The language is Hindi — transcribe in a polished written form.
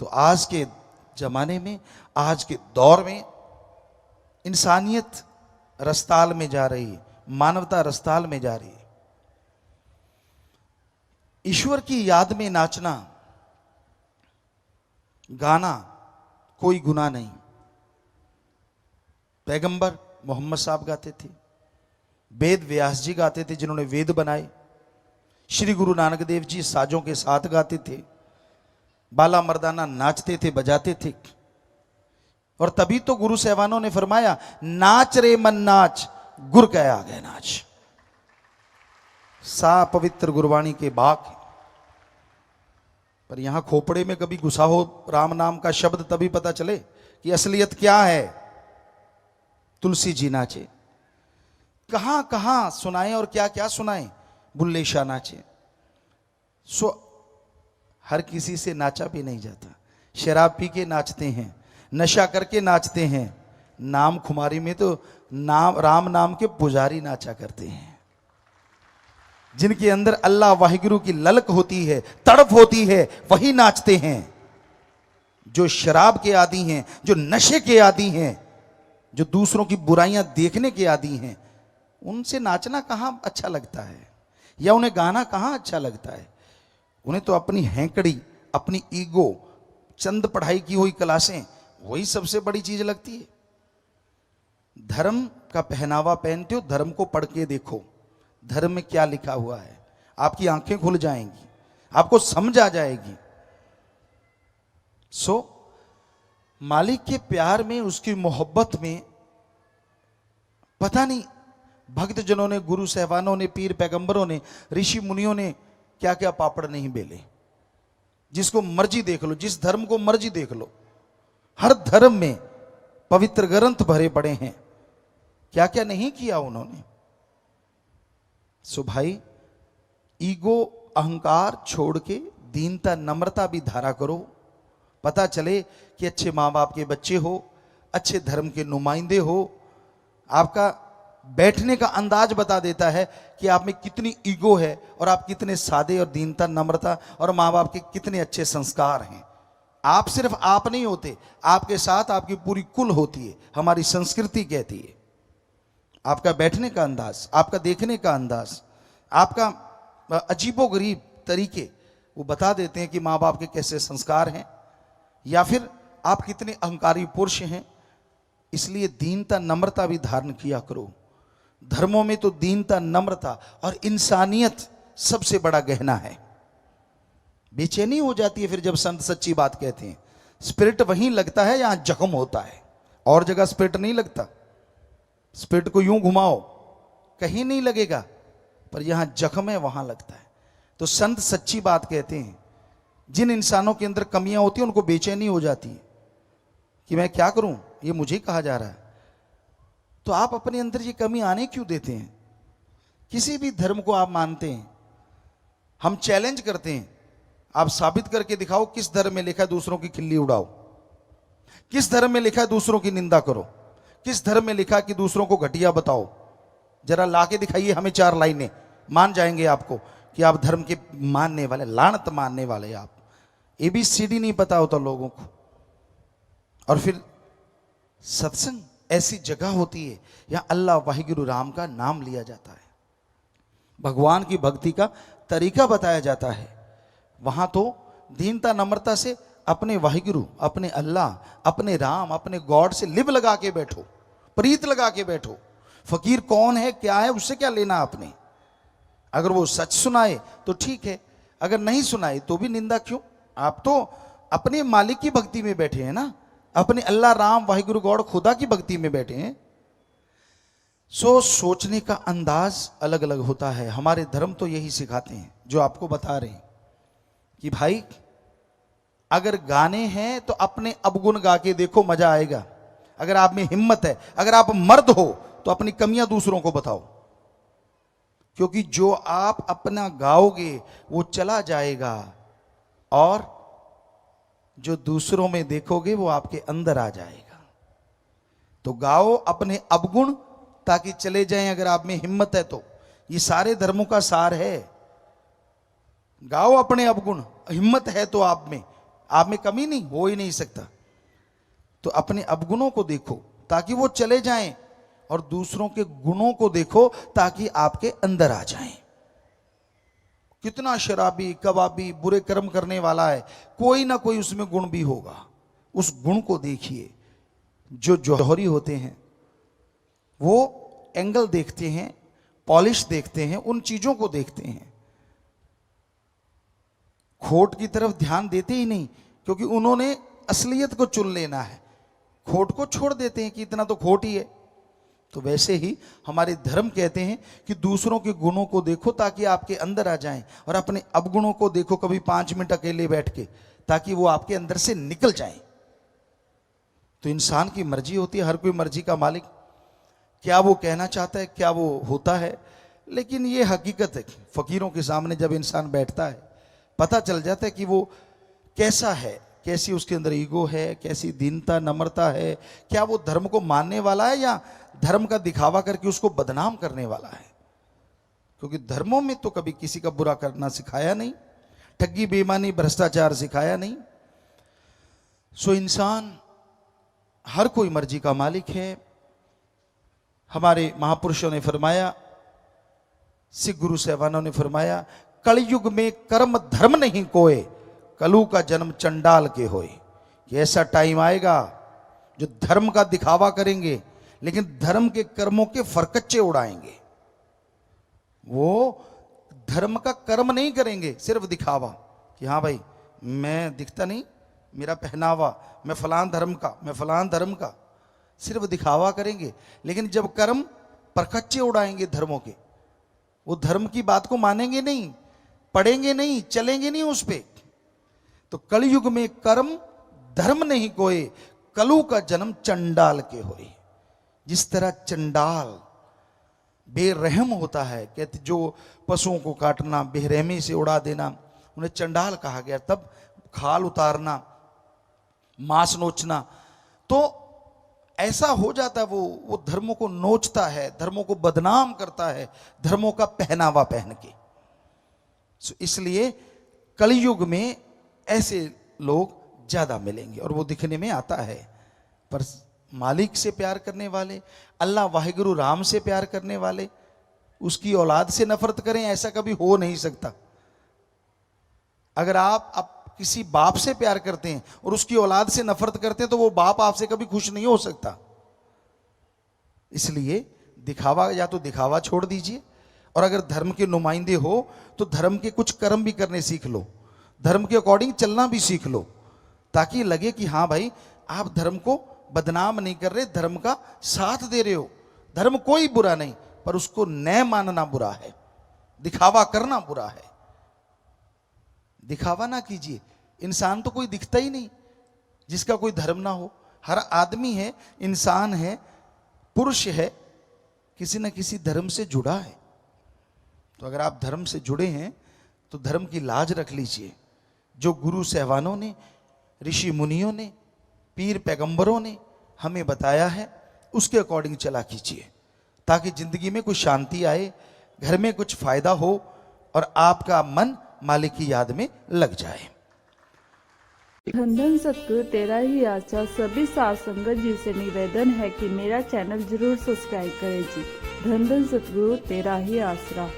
तो आज के जमाने में, आज के दौर में इंसानियत रस्ताल में जा रही है, मानवता रस्ताल में जा रही है। ईश्वर की याद में नाचना गाना कोई गुनाह नहीं। पैगंबर मोहम्मद साहब गाते थे, वेद व्यास जी गाते थे जिन्होंने वेद बनाए, श्री गुरु नानक देव जी साजों के साथ गाते थे, बाला मर्दाना नाचते थे, बजाते थे। और तभी तो गुरु साहबानों ने फरमाया, नाच रे मन नाच, गुर कह आ गए नाच। सा पवित्र गुरबाणी के बाग। पर यहां खोपड़े में कभी घुसा हो राम नाम का शब्द, तभी पता चले कि असलियत क्या है। तुलसी जी नाचे, कहां कहां सुनाएं और क्या क्या सुनाएं। बुल्ले शाह नाचे। सो हर किसी से नाचा भी नहीं जाता। शराब पी के नाचते हैं, नशा करके नाचते हैं। नाम खुमारी में तो नाम राम नाम के पुजारी नाचा करते हैं, जिनके अंदर अल्लाह वाहिगुरु की ललक होती है, तड़प होती है, वही नाचते हैं। जो शराब के आदी हैं, जो नशे के आदी हैं, जो दूसरों की बुराइयां देखने के आदी हैं, उनसे नाचना कहां अच्छा लगता है, या उन्हें गाना कहां अच्छा लगता है। उन्हें तो अपनी हैंकड़ी, अपनी ईगो, चंद पढ़ाई की हुई क्लासें, वही सबसे बड़ी चीज लगती है। धर्म का पहनावा पहनते हो, धर्म को पढ़ के देखो, धर्म में क्या लिखा हुआ है। आपकी आंखें खुल जाएंगी, आपको समझ आ जाएगी। सो मालिक के प्यार में, उसकी मोहब्बत में, पता नहीं भक्त जनों ने, गुरु साहबानों ने, पीर पैगंबरों ने, ऋषि मुनियों ने क्या क्या पापड़ नहीं बेले। जिसको मर्जी देख लो, जिस धर्म को मर्जी देख लो, हर धर्म में पवित्र ग्रंथ भरे पड़े हैं, क्या क्या नहीं किया उन्होंने। सो भाई, ईगो अहंकार छोड़ के दीनता नम्रता भी धारा करो। पता चले कि अच्छे माँ बाप के बच्चे हो, अच्छे धर्म के नुमाइंदे हो। आपका बैठने का अंदाज बता देता है कि आप में कितनी ईगो है और आप कितने सादे और दीनता नम्रता और माँ बाप के कितने अच्छे संस्कार हैं। आप सिर्फ आप नहीं होते, आपके साथ आपकी पूरी कुल होती है। हमारी संस्कृति कहती है आपका बैठने का अंदाज, आपका देखने का अंदाज, आपका अजीबोगरीब तरीके, वो बता देते हैं कि माँ बाप के कैसे संस्कार हैं, या फिर आप कितने अहंकारी पुरुष हैं। इसलिए दीनता नम्रता भी धारण किया करो। धर्मों में तो दीनता नम्रता और इंसानियत सबसे बड़ा गहना है। बेचैनी हो जाती है फिर जब संत सच्ची बात कहते हैं। स्पिरिट वहीं लगता है जहां जख्म होता है, और जगह स्पिरिट नहीं लगता। स्पिरिट को यूं घुमाओ, कहीं नहीं लगेगा, पर यहां जख्म है वहां लगता है। तो संत सच्ची बात कहते हैं। जिन इंसानों के अंदर कमियां होती हैं उनको बेचैनी हो जाती है कि मैं क्या करूं, ये मुझे कहा जा रहा है। तो आप अपने अंदर ये कमी आने क्यों देते हैं। किसी भी धर्म को आप मानते हैं, हम चैलेंज करते हैं, आप साबित करके दिखाओ किस धर्म में लिखा है दूसरों की खिल्ली उड़ाओ, किस धर्म में लिखा है दूसरों की निंदा करो, किस धर्म में लिखा है कि दूसरों को घटिया बताओ। जरा ला के दिखाइए हमें 4 लाइनें, मान जाएंगे आपको कि आप धर्म के मानने वाले, लानत मानने वाले। आप ABCD नहीं पता होता लोगों को। और फिर सत्संग ऐसी जगह होती है यहां अल्लाह वाहिगुरु राम का नाम लिया जाता है, भगवान की भक्ति का तरीका बताया जाता है। वहां तो दीनता नम्रता से अपने वाहिगुरु, अपने अल्लाह, अपने राम, अपने गॉड से लिव लगा के बैठो, प्रीत लगा के बैठो। फकीर कौन है, क्या है, उससे क्या लेना आपने। अगर वो सच सुनाए तो ठीक है, अगर नहीं सुनाए तो भी निंदा क्यों। आप तो अपने मालिक की भक्ति में बैठे हैं ना, अपने अल्लाह राम वाहिगुरु गॉड खुदा की भक्ति में बैठे हैं। सोचने का अंदाज अलग अलग होता है। हमारे धर्म तो यही सिखाते हैं जो आपको बता रहे हैं कि भाई अगर गाने हैं तो अपने अवगुण गा के देखो, मजा आएगा। अगर आप में हिम्मत है, अगर आप मर्द हो तो अपनी कमियां दूसरों को बताओ, क्योंकि जो आप अपना गाओगे वो चला जाएगा और जो दूसरों में देखोगे वो आपके अंदर आ जाएगा। तो गाओ अपने अवगुण ताकि चले जाएं, अगर आप में हिम्मत है तो। ये सारे धर्मों का सार है। गाओ अपने अवगुण, हिम्मत है तो आप में, आप में कमी नहीं हो ही नहीं सकता। तो अपने अवगुणों को देखो ताकि वो चले जाएं, और दूसरों के गुणों को देखो ताकि आपके अंदर आ जाएं। कितना शराबी कबाबी बुरे कर्म करने वाला है, कोई ना कोई उसमें गुण भी होगा। उस गुण को देखिए। जो जौहरी होते हैं वो एंगल देखते हैं, पॉलिश देखते हैं, उन चीजों को देखते हैं, खोट की तरफ ध्यान देते ही नहीं, क्योंकि उन्होंने असलियत को चुन लेना है, खोट को छोड़ देते हैं कि इतना तो खोट ही है। तो वैसे ही हमारे धर्म कहते हैं कि दूसरों के गुणों को देखो ताकि आपके अंदर आ जाएं, और अपने अवगुणों को देखो कभी 5 मिनट अकेले बैठ के, ताकि वो आपके अंदर से निकल जाएं। तो इंसान की मर्जी होती है, हर कोई मर्जी का मालिक, क्या वो कहना चाहता है क्या वो होता है। लेकिन ये हकीकत है, फकीरों के सामने जब इंसान बैठता है पता चल जाता है कि वो कैसा है, कैसी उसके अंदर ईगो है, कैसी दीनता नम्रता है, क्या वो धर्म को मानने वाला है या धर्म का दिखावा करके उसको बदनाम करने वाला है। क्योंकि धर्मों में तो कभी किसी का बुरा करना सिखाया नहीं, ठगी बेईमानी भ्रष्टाचार सिखाया नहीं। सो इंसान हर कोई मर्जी का मालिक है। हमारे महापुरुषों ने फरमाया, सिख गुरु साहिबानों ने फरमाया, कलयुग में कर्म धर्म नहीं कोय, कलु का जन्म चंडाल के होए। कि ऐसा टाइम आएगा जो धर्म का दिखावा करेंगे लेकिन धर्म के कर्मों के फरकच्चे उड़ाएंगे। वो धर्म का कर्म नहीं करेंगे, सिर्फ दिखावा कि हाँ भाई मैं दिखता नहीं, मेरा पहनावा, मैं फलान धर्म का, मैं फलान धर्म का, सिर्फ दिखावा करेंगे। लेकिन जब कर्म परखच्चे उड़ाएंगे धर्मों के, वो धर्म की बात को मानेंगे नहीं, पढ़ेंगे नहीं, चलेंगे नहीं उस पे। तो कलयुग में कर्म धर्म नहीं कोई, कलु का जन्म चंडाल के होए। जिस तरह चंडाल बेरहम होता है, कहते जो पशुओं को काटना, बेरहमी से उड़ा देना, उन्हें चंडाल कहा गया। तब खाल उतारना, मांस नोचना, तो ऐसा हो जाता है वो धर्मों को नोचता है, धर्मों को बदनाम करता है, धर्मों का पहनावा पहन के। इसलिए कलयुग में ऐसे लोग ज्यादा मिलेंगे और वो दिखने में आता है। पर मालिक से प्यार करने वाले, अल्लाह वाहिगुरु राम से प्यार करने वाले, उसकी औलाद से नफरत करें, ऐसा कभी हो नहीं सकता। अगर आप किसी बाप से प्यार करते हैं और उसकी औलाद से नफरत करते हैं तो वो बाप आपसे कभी खुश नहीं हो सकता। इसलिए दिखावा, या तो दिखावा छोड़ दीजिए, और अगर धर्म के नुमाइंदे हो तो धर्म के कुछ कर्म भी करने सीख लो, धर्म के अकॉर्डिंग चलना भी सीख लो, ताकि लगे कि हाँ भाई आप धर्म को बदनाम नहीं कर रहे, धर्म का साथ दे रहे हो। धर्म कोई बुरा नहीं, पर उसको न मानना बुरा है, दिखावा करना बुरा है। दिखावा ना कीजिए। इंसान तो कोई दिखता ही नहीं जिसका कोई धर्म ना हो। हर आदमी है, इंसान है, पुरुष है, किसी न किसी धर्म से जुड़ा है। तो अगर आप धर्म से जुड़े हैं तो धर्म की लाज रख लीजिए। जो गुरु साहिबानों ने, ऋषि मुनियों ने, पीर पैगंबरों ने हमें बताया है उसके अकॉर्डिंग चला कीजिए, ताकि जिंदगी में कुछ शांति आए, घर में कुछ फायदा हो और आपका मन मालिक की याद में लग जाए। धन धन सतगुरु तेरा ही आशा। सभी साध संगत जी से निवेदन है कि मेरा चैनल जरूर सब्सक्राइब करें जी। धन धन सतगुरु तेरा ही आसरा।